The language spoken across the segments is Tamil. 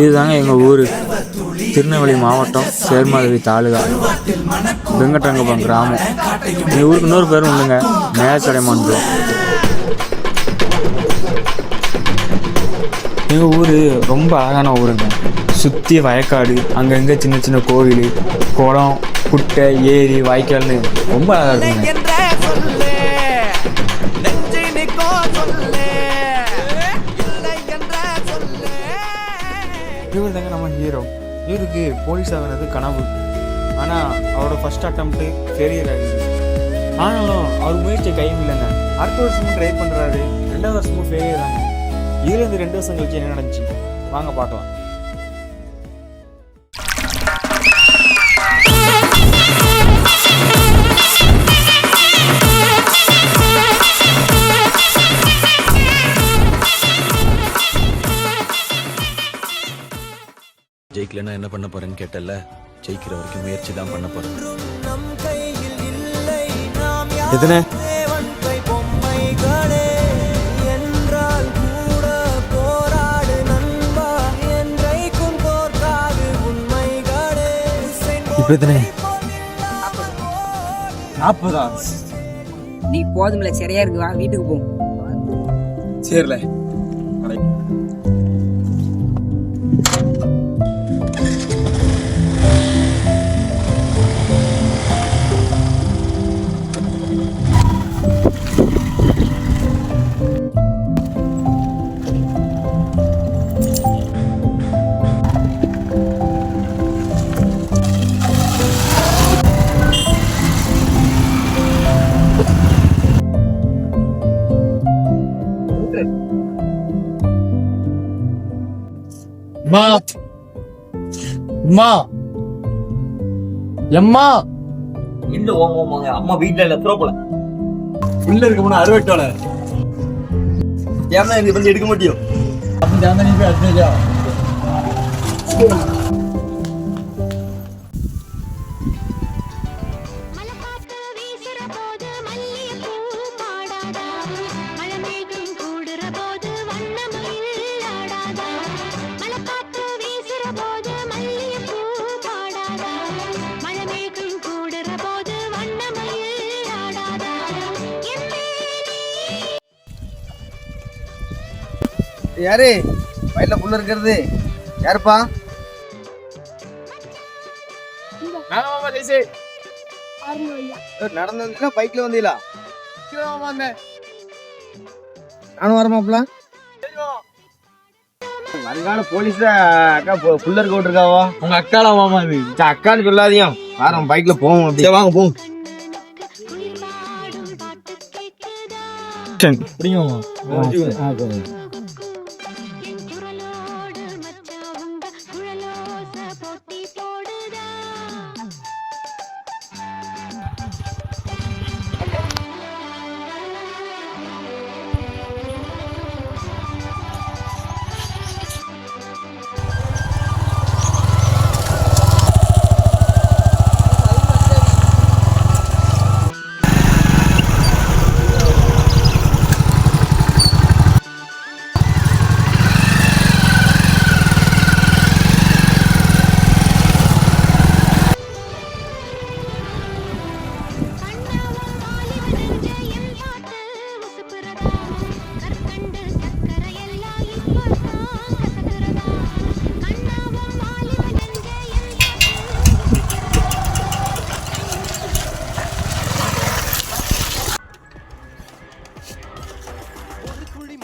இதுதாங்க எங்கள் ஊர், திருநெல்வேலி மாவட்டம் சேர்மாதேவி தாலுகா, வெங்கட்ரங்கபுரம் கிராமம். எங்கள் ஊருக்கு இன்னொரு பேரும் உண்டுங்க, மேலச்சடைமான்றம். எங்கள் ஊர் ரொம்ப அழகான ஊருங்க. சுற்றி வயக்காடு, அங்கங்கே சின்ன சின்ன கோவில், குளம், குட்டை, ஏரி, வாய்க்கால்னு ரொம்ப அழகாக இருக்குங்க. இவர் தாங்க நம்ம ஹீரோ. இவருக்கு போலீஸ் ஆகினது கனவு. ஆனால் அவரோட ஃபர்ஸ்ட் அட்டம்ப்ட்டு ஃபெயிலியர் ஆகுது. ஆனாலும் அவர் முயற்சியை கைவிடலைங்க. அடுத்த வருஷமும் ட்ரை பண்ணுறாரு, 2வது வருஷமும் ஃபெயிலியர் தாங்க. இதுலேருந்து 2 வருஷம் கழிச்சு என்ன நடந்துச்சு வாங்க பார்க்கலாம். ஜெயிக்கலன்னா என்ன பண்ண போறேன்னு கேட்டல, ஜெயிக்கிற வரைக்கும் முயற்சி தான் பண்ண போறேன். எதுனே இப்போ எத்தனை 40? நீ போதும்ல, சரியா இருக்கு, வா வீட்டுக்கு போ. சரில. எம்மா இந்த ஓமாங்க அம்மா வீட்டுல இல்ல, த்ரோ போல உள்ள இருக்க போனா அறுவட்டோல ஏன்னா எனக்கு வந்து எடுக்க மாட்டியோ. அப்படி அந்த நீ போய் அடிச்சா யாரு வயல்ல புள்ள இருக்கிறது? யாருப்பா? நடந்து வந்தீங்களா பைக்ல வந்தீங்களா? நானும் வரமாப்ல. வருங்கால போலீஸ் அக்கா புள்ள இருக்க விட்டுருக்காவோ. உங்க அக்கால மாமா இது அக்கான்னு சொல்லாதீங்க. வாரம் பைக்ல போவோம். அப்படியே வாங்க போவோம்.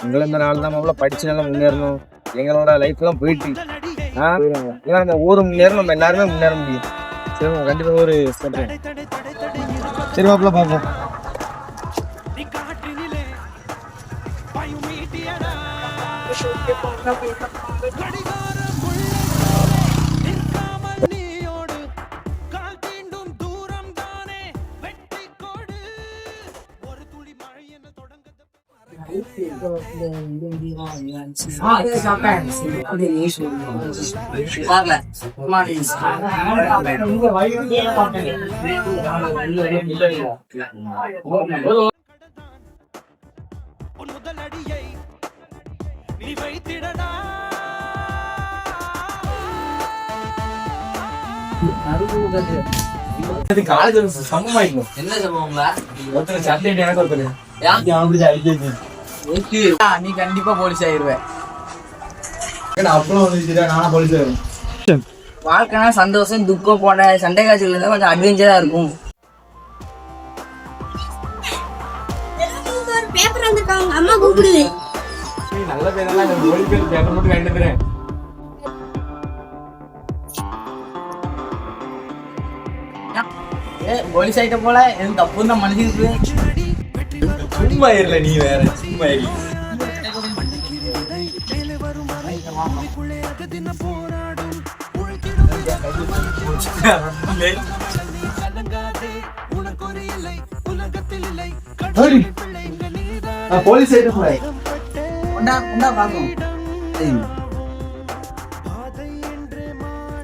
உங்களை இந்த நாள் தான் நம்மள படிச்சு நல்லா முன்னேறணும். எங்களோட லைஃப் எல்லாம் போயிட்டு ஏன்னா இந்த ஊரு முன்னேறும், நம்ம எல்லாருமே முன்னேற முடியும். சரி கண்டிப்பா ஒரு சொல்றேன். சரி மாப்பிள்ள பார்ப்போம். முதலடியை நீ வைத்திடடா காலேஜ் சமமாயிக்கும். என்ன சொல்லுவாங்களா? ஒருத்தர் சட்டை எனக்கு ஒருத்தர் நீ கண்டிப்பா போலீஸ் ஆயிருவேன். அப்புறம் வந்து நானா போலீஸ் ஆயிரும். வாழ்க்கைனா சந்தோஷம் துக்கம் போன சண்டை காட்சிகள் இருந்தா கொஞ்சம் அட்வென்ச்சரா இருக்கும். பேப்பர் வந்திருக்காங்க, அம்மா கூப்பிடுது. நல்ல பேரெல்லாம் போலீஸ் பேர் பேப்பர் மட்டும் வேண்டுறேன். போலீஸ் ஆயிட்ட போல எதுவும் தப்பு தான் மனுஷனுக்கு. சும்மா இருல நீ வேற சும்மா இரு. போலீஸ் ஆயிட்ட போல உண்டா உண்டா பாக்கும்.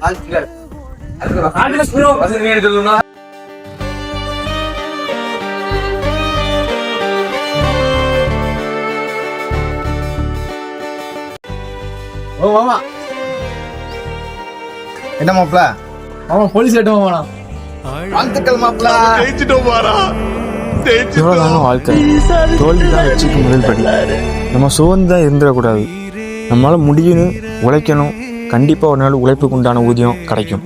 ஆல்கிரல் ஆல்கிரல் ஸ்கூலோ வசதி எடுத்துறோம். ஓ மாமா என்ன மாப்ள? மாமா போலீஸ் ஆயிட்ட மாமா. வாழ்த்துக்கள் மாப்ள. இவ்வளோதாங்க வாழ்க்கை. தோல்வி தான் வச்சுக்க முதல் படி. நம்ம சோர்ந்து தான் இருந்துடக்கூடாது. நம்மளால் முடியணும், உழைக்கணும். கண்டிப்பாக ஒரு நாள் உழைப்புக்கு உண்டான ஊதியம் கிடைக்கும்.